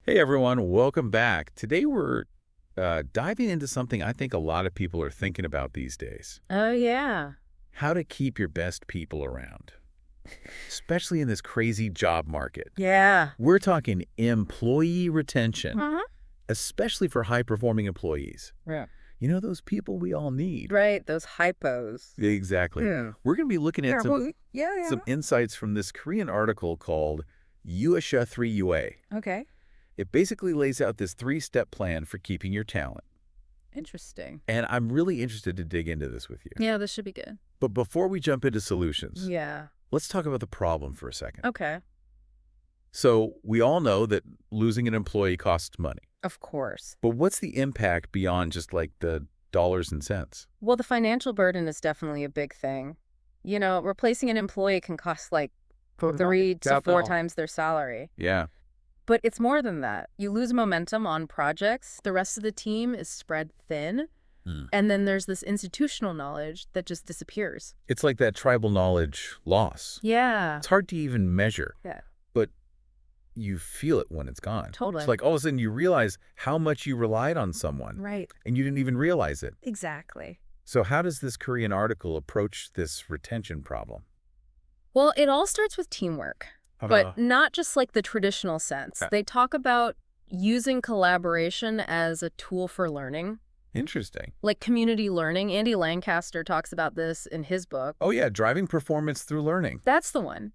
Hey everyone, welcome back. Today we're diving into something I think a lot of people are thinking about these days. Oh, yeah. How to keep your best people around, especially in this crazy job market. Yeah. We're talking employee retention, Uh-huh. especially for high-performing employees. Yeah. You know, those people we all need. Right, those hypos. Exactly. Yeah. We're going to be looking at some Yeah. insights from this Korean article called Yuasha 3UA. Okay. It basically lays out this 3-step plan for keeping your talent. Interesting. And I'm really interested to dig into this with you. Yeah, this should be good. But before we jump into solutions, Yeah. let's talk about the problem for a second. Okay. So we all know that losing an employee costs money. Of course. But what's the impact beyond just like the dollars and cents? Well, the financial burden is definitely a big thing. You know, replacing an employee can cost like 3 to 4 times their salary. Yeah. But it's more than that. You lose momentum on projects. The rest of the team is spread thin. And then there's this institutional knowledge that just disappears. It's like that tribal knowledge loss. Yeah. It's hard to even measure. Yeah. But you feel it when it's gone. Totally. It's like all of a sudden you realize how much you relied on someone. Right. And you didn't even realize it. Exactly. So how does this Korean article approach this retention problem? Well, it all starts with teamwork, but not just like the traditional sense. They talk about using collaboration as a tool for learning. Interesting. Like community learning. Andy Lancaster talks about this in his book. Oh, yeah, driving performance through learning. That's the one.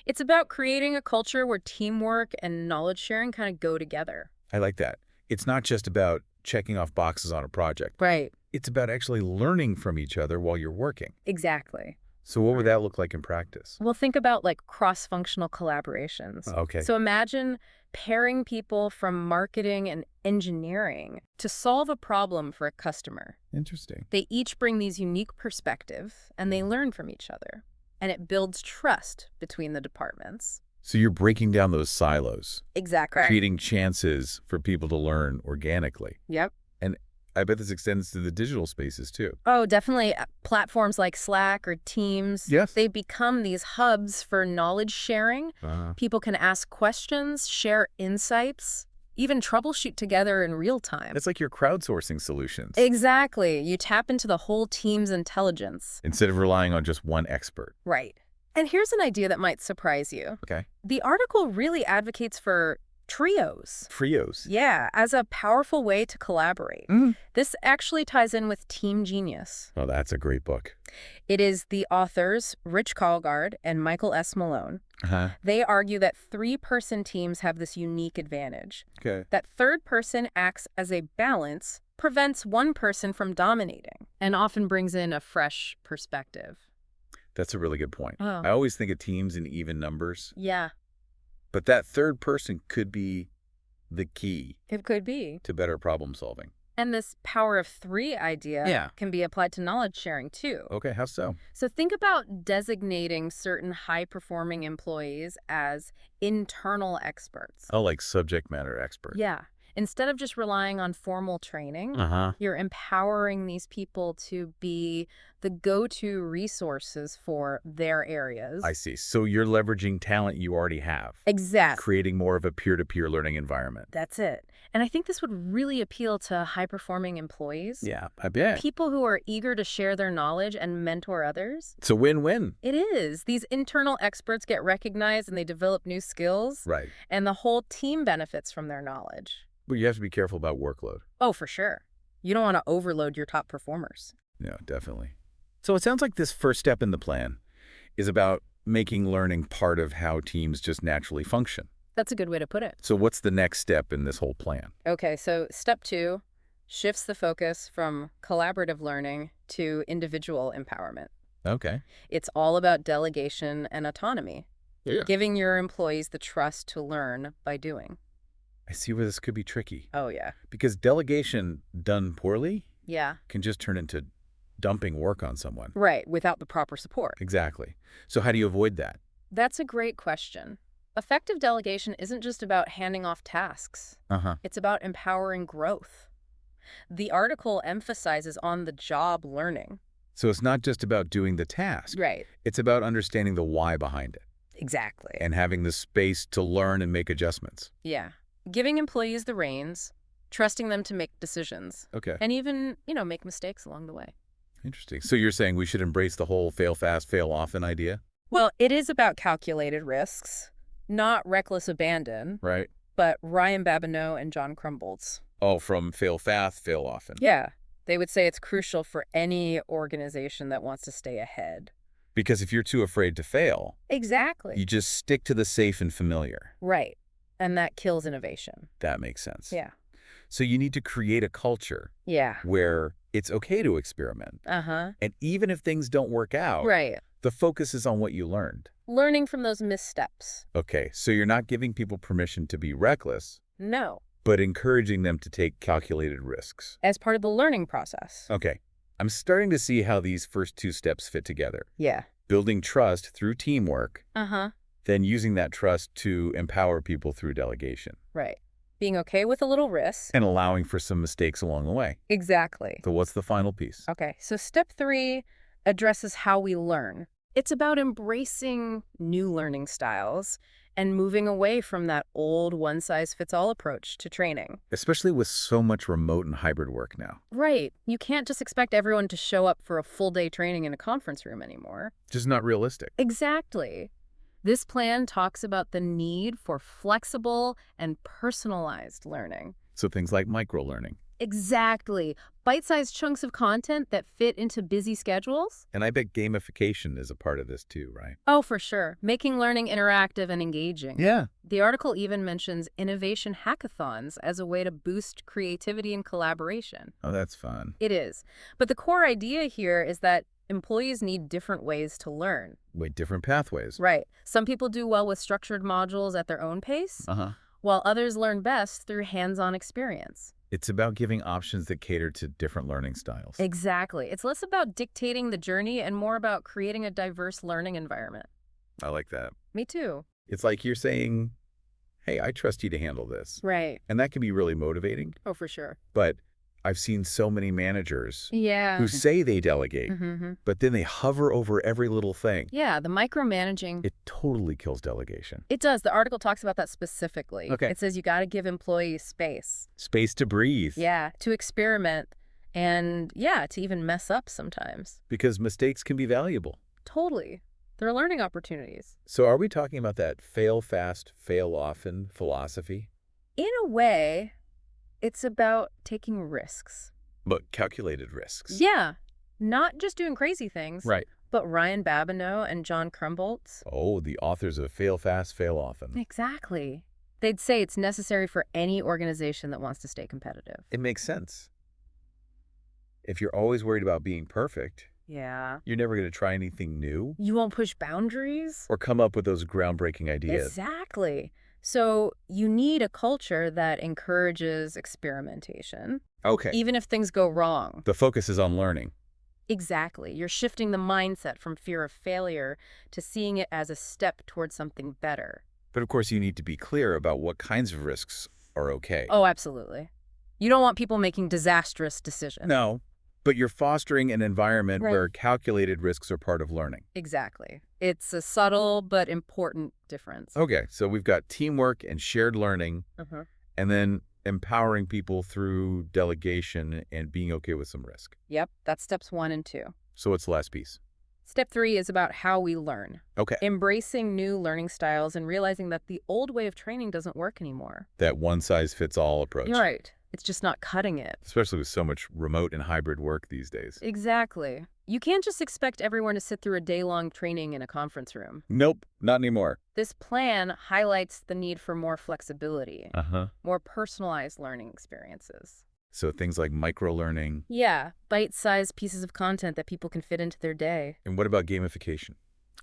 It's about creating a culture where teamwork and knowledge sharing kind of go together. I like that. It's not just about checking off boxes on a project. Right. It's about actually learning from each other while you're working. Exactly. So what would that look like in practice? Well, think about like cross-functional collaborations. Okay. So imagine pairing people from marketing and engineering to solve a problem for a customer. Interesting. They each bring these unique perspectives and they learn from each other. And it builds trust between the departments. So you're breaking down those silos. Exactly. Creating chances for people to learn organically. Yep. And I bet this extends to the digital spaces too. Oh, definitely. Platforms like Slack or Teams, Yes. they become these hubs for knowledge sharing. People can ask questions, share insights, even troubleshoot together in real time. It's like your crowdsourcing solutions. Exactly. You tap into the whole team's intelligence. Instead of relying on just one expert. Right. And here's an idea that might surprise you. Okay. The article really advocates for trios. Trios. Yeah, as a powerful way to collaborate. This actually ties in with Team Genius. Oh, that's a great book. It is the authors, Rich Karlgaard and Michael S. Malone. They argue that 3-person teams have this unique advantage. Okay. That third person acts as a balance, prevents one person from dominating, and often brings in a fresh perspective. That's a really good point. Oh. I always think of teams in even numbers. Yeah. But that third person could be the key It could be. to better problem solving. And this power of 3 idea can be applied to knowledge sharing too. Okay, how so? So think about designating certain high-performing employees as internal experts. Oh, like subject matter expert. Yeah. Instead of just relying on formal training, you're empowering these people to be the go-to resources for their areas. I see. So you're leveraging talent you already have. Exactly. Creating more of a peer-to-peer learning environment. That's it. And I think this would really appeal to high-performing employees. Yeah, I bet. People who are eager to share their knowledge and mentor others. It's a win-win. It is. These internal experts get recognized and they develop new skills. Right. And the whole team benefits from their knowledge. But you have to be careful about workload. Oh, for sure. You don't want to overload your top performers. No, definitely. So it sounds like this first step in the plan is about making learning part of how teams just naturally function. That's a good way to put it. So what's the next step in this whole plan? Okay, so step 2 shifts the focus from collaborative learning to individual empowerment. Okay. It's all about delegation and autonomy, Yeah. giving your employees the trust to learn by doing. I see where this could be tricky. Oh, yeah. Because delegation done poorly Yeah. can just turn into dumping work on someone. Right, without the proper support. Exactly. So how do you avoid that? That's a great question. Effective delegation isn't just about handing off tasks. It's about empowering growth. The article emphasizes on-the-job learning. So it's not just about doing the task. Right. It's about understanding the why behind it Exactly. and having the space to learn and make adjustments. Yeah. Giving employees the reins, trusting them to make decisions. Okay. And even, make mistakes along the way. Interesting. So you're saying we should embrace the whole fail fast, fail often idea? Well, it is about calculated risks, not reckless abandon. Right. But Ryan Babineau and John Crumboltz. Oh, from fail fast, fail often. Yeah. They would say it's crucial for any organization that wants to stay ahead. Because if you're too afraid to fail, Exactly. you just stick to the safe and familiar. Right. And that kills innovation. That makes sense. Yeah. So you need to create a culture Yeah. where it's okay to experiment. Uh-huh. And even if things don't work out, Right. the focus is on what you learned. Learning from those missteps. Okay, so you're not giving people permission to be reckless, No. but encouraging them to take calculated risks. As part of the learning process. Okay, I'm starting to see how these first two steps fit together. Yeah. Building trust through teamwork, Uh-huh. then using that trust to empower people through delegation. Right. Being okay with a little risk. And allowing for some mistakes along the way. Exactly. So what's the final piece? Okay, so step 3 addresses how we learn. It's about embracing new learning styles and moving away from that old one-size-fits-all approach to training. Especially with so much remote and hybrid work now. Right. You can't just expect everyone to show up for a full-day training in a conference room anymore. Just not realistic. Exactly. This plan talks about the need for flexible and personalized learning. So things like micro-learning. Exactly. Bite-sized chunks of content that fit into busy schedules. And I bet gamification is a part of this too, right? Oh, for sure. Making learning interactive and engaging. Yeah. The article even mentions innovation hackathons as a way to boost creativity and collaboration. Oh, that's fun. It is. But the core idea here is that employees need different ways to learn. Wait, different pathways. Right. Some people do well with structured modules at their own pace, Uh-huh. while others learn best through hands-on experience. It's about giving options that cater to different learning styles. Exactly. It's less about dictating the journey and more about creating a diverse learning environment. I like that. Me too. It's like you're saying, hey, I trust you to handle this. Right. And that can be really motivating. Oh, for sure. But I've seen so many managers Yeah. who say they delegate, Mm-hmm. but then they hover over every little thing. Yeah, the micromanaging. It totally kills delegation. It does. The article talks about that specifically. Okay. It says you got to give employees space. Space to breathe. Yeah, to experiment and, yeah, to even mess up sometimes. Because mistakes can be valuable. Totally. They're learning opportunities. So are we talking about that fail fast, fail often philosophy? In a way, it's about taking risks. But calculated risks. Yeah, not just doing crazy things. Right. But Ryan Babineau and John Crumboltz. Oh, the authors of Fail Fast, Fail Often. Exactly. They'd say it's necessary for any organization that wants to stay competitive. It makes sense. If you're always worried about being perfect, Yeah. you're never going to try anything new You won't push boundaries? or come up with those groundbreaking ideas. Exactly. So you need a culture that encourages experimentation, Okay. even if things go wrong. The focus is on learning. Exactly. You're shifting the mindset from fear of failure to seeing it as a step towards something better. But of course, you need to be clear about what kinds of risks are okay. Oh, absolutely. You don't want people making disastrous decisions. No, but you're fostering an environment Right. where calculated risks are part of learning. Exactly. It's a subtle but important difference. Okay, so we've got teamwork and shared learning, Uh-huh. and then empowering people through delegation and being okay with some risk. Yep, that's steps 1 and 2. So what's the last piece? Step 3 is about how we learn. Okay. Embracing new learning styles and realizing that the old way of training doesn't work anymore. That one-size-fits-all approach. You're right. It's just not cutting it. Especially with so much remote and hybrid work these days. Exactly. You can't just expect everyone to sit through a day-long training in a conference room. Nope, not anymore. This plan highlights the need for more flexibility, Uh-huh. more personalized learning experiences. So things like micro-learning. Yeah, bite-sized pieces of content that people can fit into their day. And what about gamification?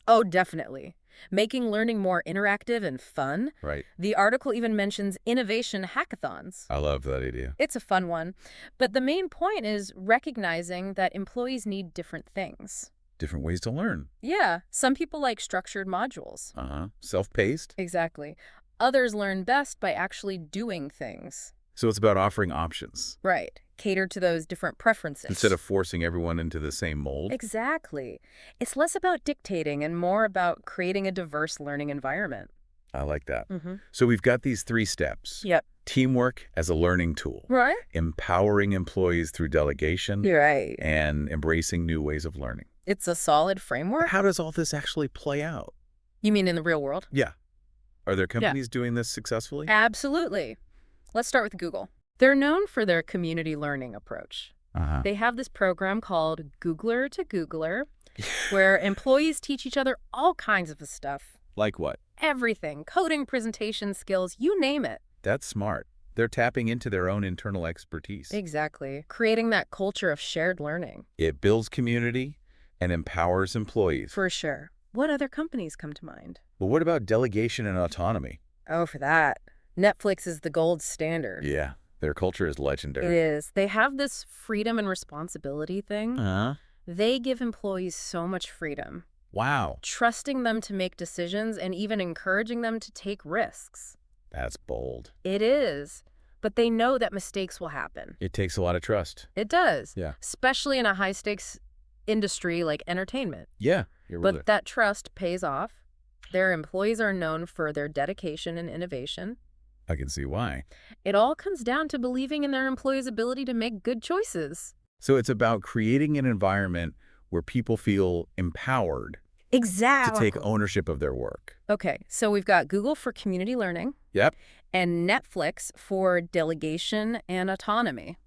Oh, definitely. Making learning more interactive and fun. Right. The article even mentions innovation hackathons. I love that idea. It's a fun one. But the main point is recognizing that employees need different things. Different ways to learn. Yeah, some people like structured modules. Uh-huh. Self-paced. Exactly. Others learn best by actually doing things. So it's about offering options Right. Cater to those different preferences. instead of forcing everyone into the same mold. Exactly. It's less about dictating and more about creating a diverse learning environment. I like that. So we've got these 3 steps. Yep. Teamwork as a learning tool. Right. Empowering employees through delegation. Right. And embracing new ways of learning. It's a solid framework. How does all this actually play out? You mean in the real world? Yeah. Are there companies doing this successfully? Absolutely. Let's start with Google. They're known for their community learning approach. They have this program called Googler to Googler, where employees teach each other all kinds of stuff. Like what? Everything. Coding, presentation skills, you name it. That's smart. They're tapping into their own internal expertise. Exactly. Creating that culture of shared learning. It builds community and empowers employees. For sure. What other companies come to mind? But what about delegation and autonomy? Oh, for that. Netflix is the gold standard. Yeah, their culture is legendary. It is. They have this freedom and responsibility thing. They give employees so much freedom. Wow. Trusting them to make decisions and even encouraging them to take risks. That's bold. It is. But they know that mistakes will happen. It takes a lot of trust. It does. Yeah. Especially in a high-stakes industry like entertainment. Yeah. But that trust pays off. Their employees are known for their dedication and innovation. I can see why. It all comes down to believing in their employees' ability to make good choices. So it's about creating an environment where people feel empowered to take ownership of their work. Okay, so we've got Google for community learning. Yep. And Netflix for delegation and autonomy.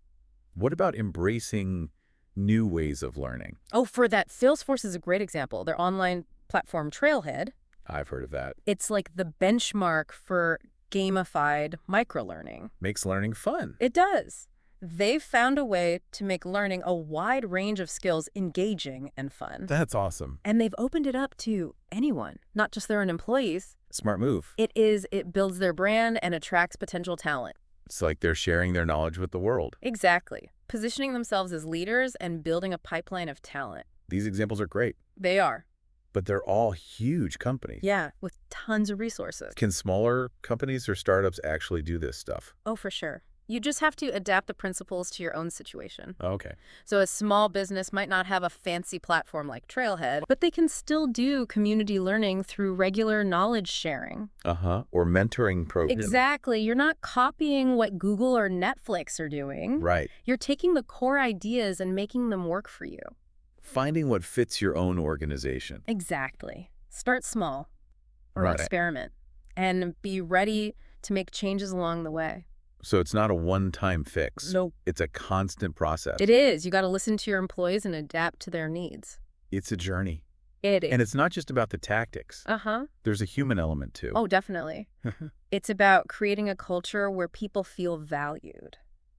What about embracing new ways of learning? Oh, for that, Salesforce is a great example. Their online platform Trailhead. I've heard of that. It's like the benchmark for gamified microlearning. Makes learning fun. It does. They've found a way to make learning a wide range of skills engaging and fun. That's awesome. And they've opened it up to anyone, not just their own employees. Smart move. It builds their brand and attracts potential talent. It's like they're sharing their knowledge with the world. Exactly. Positioning themselves as leaders and building a pipeline of talent. These examples are great. They are. But they're all huge companies. Yeah, with tons of resources. Can smaller companies or startups actually do this stuff? Oh, for sure. You just have to adapt the principles to your own situation. Okay. So a small business might not have a fancy platform like Trailhead, but they can still do community learning through regular knowledge sharing. Or mentoring programs. Exactly. You're not copying what Google or Netflix are doing. Right. You're taking the core ideas and making them work for you. Finding what fits your own organization. Exactly. Start small or Right. experiment and be ready to make changes along the way. So it's not a one-time fix. Nope. It's a constant process. It is. You got to listen to your employees and adapt to their needs. It's a journey. It is. And it's not just about the tactics. There's a human element too. Oh, definitely. It's about creating a culture where people feel valued.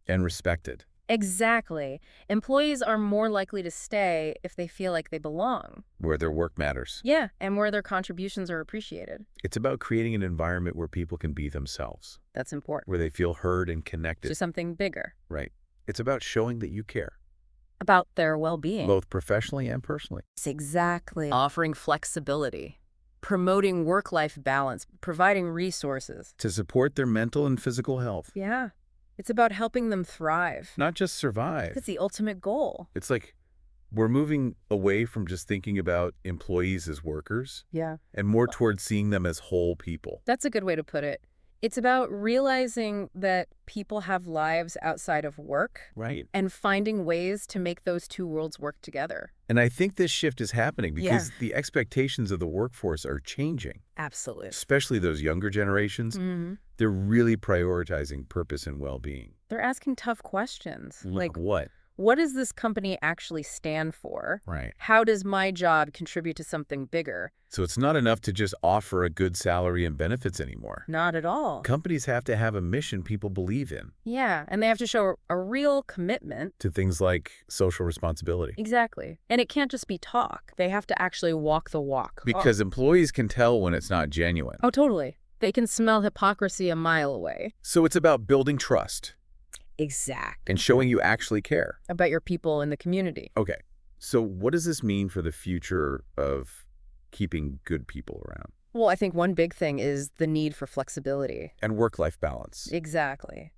And respected. Exactly. Employees are more likely to stay if they feel like they belong. Where their work matters. Yeah, and where their contributions are appreciated. It's about creating an environment where people can be themselves. That's important. Where they feel heard and connected. To something bigger. Right. It's about showing that you care. About their well-being. Both professionally and personally. Exactly. Offering flexibility. Promoting work-life balance. Providing resources. To support their mental and physical health. Yeah. It's about helping them thrive. Not just survive. That's the ultimate goal. It's like we're moving away from just thinking about employees as workers. Yeah. And more towards seeing them as whole people. That's a good way to put it. It's about realizing that people have lives outside of work. Right. And finding ways to make those two worlds work together. And I think this shift is happening because the expectations of the workforce are changing. Absolutely. Especially those younger generations. They're really prioritizing purpose and well-being. They're asking tough questions. Like what? What does this company actually stand for? Right. How does my job contribute to something bigger? So it's not enough to just offer a good salary and benefits anymore. Not at all. Companies have to have a mission people believe in. Yeah, and they have to show a real commitment. To things like social responsibility. Exactly. And it can't just be talk. They have to actually walk the walk. Because employees can tell when it's not genuine. Oh, totally. They can smell hypocrisy a mile away. So it's about building trust. Exact. And showing you actually care. About your people in the community. Okay. So what does this mean for the future of keeping good people around? Well, I think one big thing is the need for flexibility. And work-life balance. Exactly.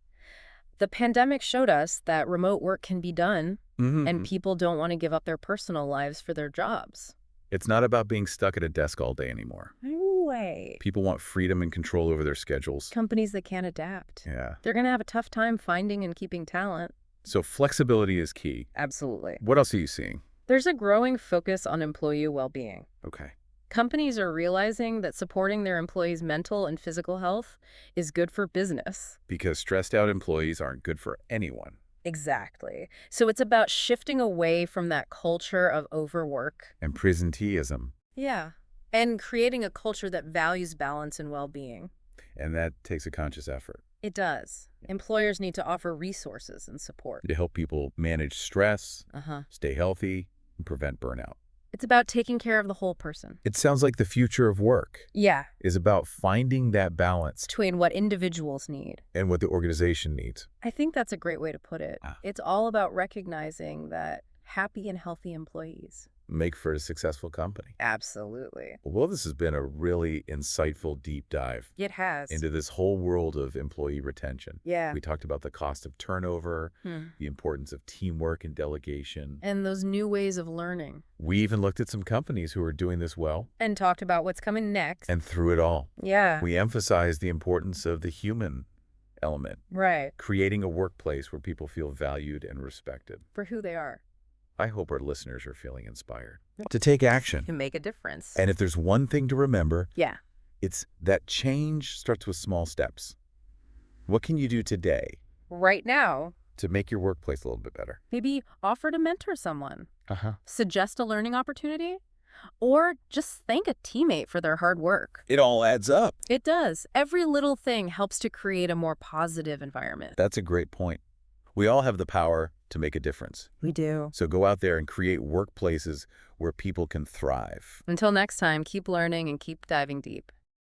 The pandemic showed us that remote work can be done, and people don't want to give up their personal lives for their jobs. It's not about being stuck at a desk all day anymore. Ooh, way. People want freedom and control over their schedules. Companies that can't adapt. Yeah. They're going to have a tough time finding and keeping talent. So flexibility is key. Absolutely. What else are you seeing? There's a growing focus on employee well-being. Okay. Companies are realizing that supporting their employees' mental and physical health is good for business. Because stressed out employees aren't good for anyone. Exactly. So it's about shifting away from that culture of overwork. And presenteeism. Yeah. And creating a culture that values balance and well-being. And that takes a conscious effort. It does. Employers need to offer resources and support. To help people manage stress, stay healthy, and prevent burnout. It's about taking care of the whole person. It sounds like the future of work. Yeah. Is about finding that balance. Between what individuals need. And what the organization needs. I think that's a great way to put it. It's all about recognizing that happy and healthy employees make for a successful company. Absolutely. Well, this has been a really insightful deep dive. It has. Into this whole world of employee retention. Yeah. We talked about the cost of turnover, the importance of teamwork and delegation. And those new ways of learning. We even looked at some companies who are doing this well. And talked about what's coming next. And through it all, yeah, we emphasized the importance of the human element. Right. Creating a workplace where people feel valued and respected. For who they are. I hope our listeners are feeling inspired to take action. To make a difference. And if there's one thing to remember, yeah, it's that change starts with small steps. What can you do today? Right now. To make your workplace a little bit better? Maybe offer to mentor someone. Suggest a learning opportunity. Or just thank a teammate for their hard work. It all adds up. It does. Every little thing helps to create a more positive environment. That's a great point. We all have the power to make a difference. We do. So go out there and create workplaces where people can thrive. Until next time, keep learning and keep diving deep.